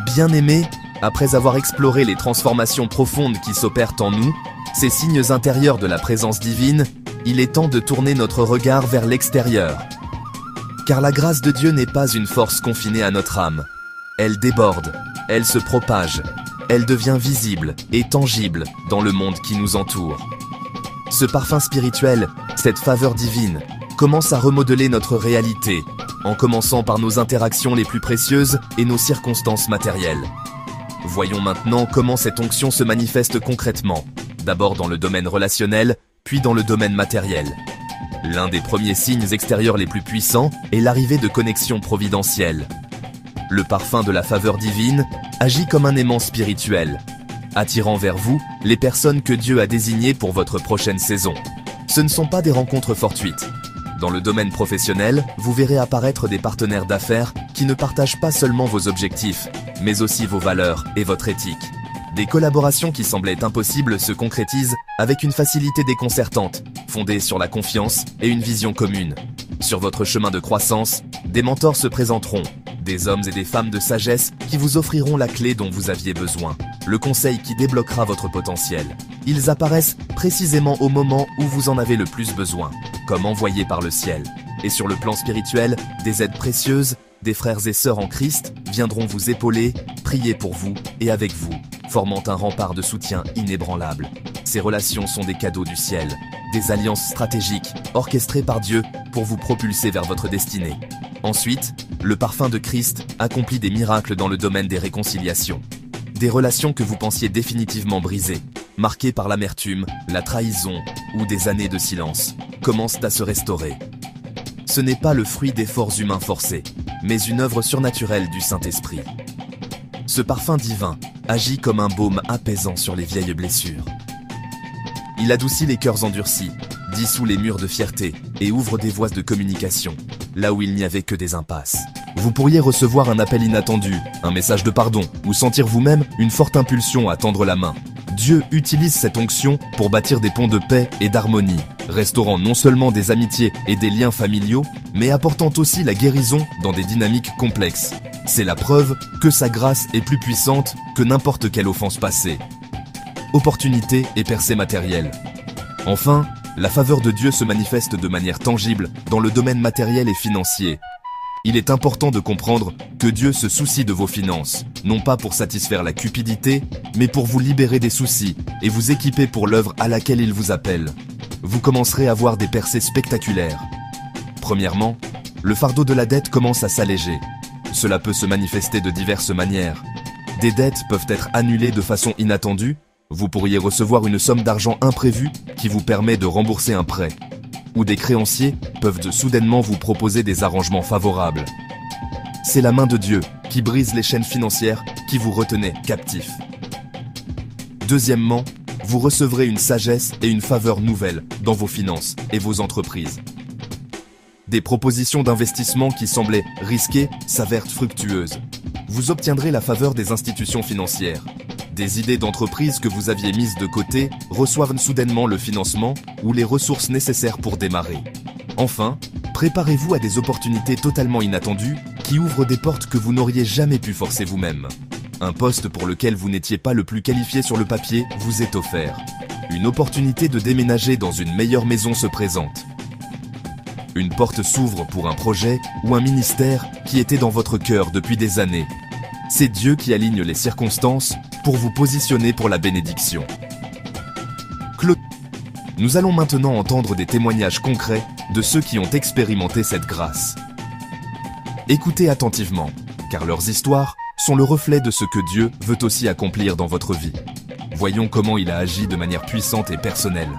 Bien-aimés, après avoir exploré les transformations profondes qui s'opèrent en nous, ces signes intérieurs de la présence divine, il est temps de tourner notre regard vers l'extérieur. Car la grâce de Dieu n'est pas une force confinée à notre âme. Elle déborde, elle se propage, elle devient visible et tangible dans le monde qui nous entoure. Ce parfum spirituel, cette faveur divine, commence à remodeler notre réalité, en commençant par nos interactions les plus précieuses et nos circonstances matérielles. Voyons maintenant comment cette onction se manifeste concrètement, d'abord dans le domaine relationnel, puis dans le domaine matériel. L'un des premiers signes extérieurs les plus puissants est l'arrivée de connexions providentielles. Le parfum de la faveur divine agit comme un aimant spirituel, attirant vers vous les personnes que Dieu a désignées pour votre prochaine saison. Ce ne sont pas des rencontres fortuites. Dans le domaine professionnel, vous verrez apparaître des partenaires d'affaires qui ne partagent pas seulement vos objectifs, mais aussi vos valeurs et votre éthique. Des collaborations qui semblaient impossibles se concrétisent avec une facilité déconcertante, fondée sur la confiance et une vision commune. Sur votre chemin de croissance, des mentors se présenteront, des hommes et des femmes de sagesse qui vous offriront la clé dont vous aviez besoin, le conseil qui débloquera votre potentiel. Ils apparaissent précisément au moment où vous en avez le plus besoin, comme envoyés par le ciel. Et sur le plan spirituel, des aides précieuses, des frères et sœurs en Christ viendront vous épauler, prier pour vous et avec vous, formant un rempart de soutien inébranlable. Ces relations sont des cadeaux du ciel, des alliances stratégiques orchestrées par Dieu pour vous propulser vers votre destinée. Ensuite, le parfum de Christ accomplit des miracles dans le domaine des réconciliations. Des relations que vous pensiez définitivement brisées, marquées par l'amertume, la trahison ou des années de silence, commencent à se restaurer. Ce n'est pas le fruit d'efforts humains forcés, mais une œuvre surnaturelle du Saint-Esprit. Ce parfum divin agit comme un baume apaisant sur les vieilles blessures. Il adoucit les cœurs endurcis, dissout les murs de fierté et ouvre des voies de communication, là où il n'y avait que des impasses. Vous pourriez recevoir un appel inattendu, un message de pardon, ou sentir vous-même une forte impulsion à tendre la main. Dieu utilise cette onction pour bâtir des ponts de paix et d'harmonie, restaurant non seulement des amitiés et des liens familiaux, mais apportant aussi la guérison dans des dynamiques complexes. C'est la preuve que sa grâce est plus puissante que n'importe quelle offense passée. Opportunité et percée matérielle. Enfin, la faveur de Dieu se manifeste de manière tangible dans le domaine matériel et financier. Il est important de comprendre que Dieu se soucie de vos finances, non pas pour satisfaire la cupidité, mais pour vous libérer des soucis et vous équiper pour l'œuvre à laquelle il vous appelle. Vous commencerez à voir des percées spectaculaires. Premièrement, le fardeau de la dette commence à s'alléger. Cela peut se manifester de diverses manières. Des dettes peuvent être annulées de façon inattendue. Vous pourriez recevoir une somme d'argent imprévue qui vous permet de rembourser un prêt. Ou des créanciers peuvent soudainement vous proposer des arrangements favorables. C'est la main de Dieu qui brise les chaînes financières qui vous retenaient captifs. Deuxièmement, vous recevrez une sagesse et une faveur nouvelles dans vos finances et vos entreprises. Des propositions d'investissement qui semblaient risquées s'avèrent fructueuses. Vous obtiendrez la faveur des institutions financières. Des idées d'entreprise que vous aviez mises de côté reçoivent soudainement le financement ou les ressources nécessaires pour démarrer. Enfin, préparez-vous à des opportunités totalement inattendues qui ouvrent des portes que vous n'auriez jamais pu forcer vous-même. Un poste pour lequel vous n'étiez pas le plus qualifié sur le papier vous est offert. Une opportunité de déménager dans une meilleure maison se présente. Une porte s'ouvre pour un projet ou un ministère qui était dans votre cœur depuis des années. C'est Dieu qui aligne les circonstances pour vous positionner pour la bénédiction. Nous allons maintenant entendre des témoignages concrets de ceux qui ont expérimenté cette grâce. Écoutez attentivement, car leurs histoires sont le reflet de ce que Dieu veut aussi accomplir dans votre vie. Voyons comment il a agi de manière puissante et personnelle.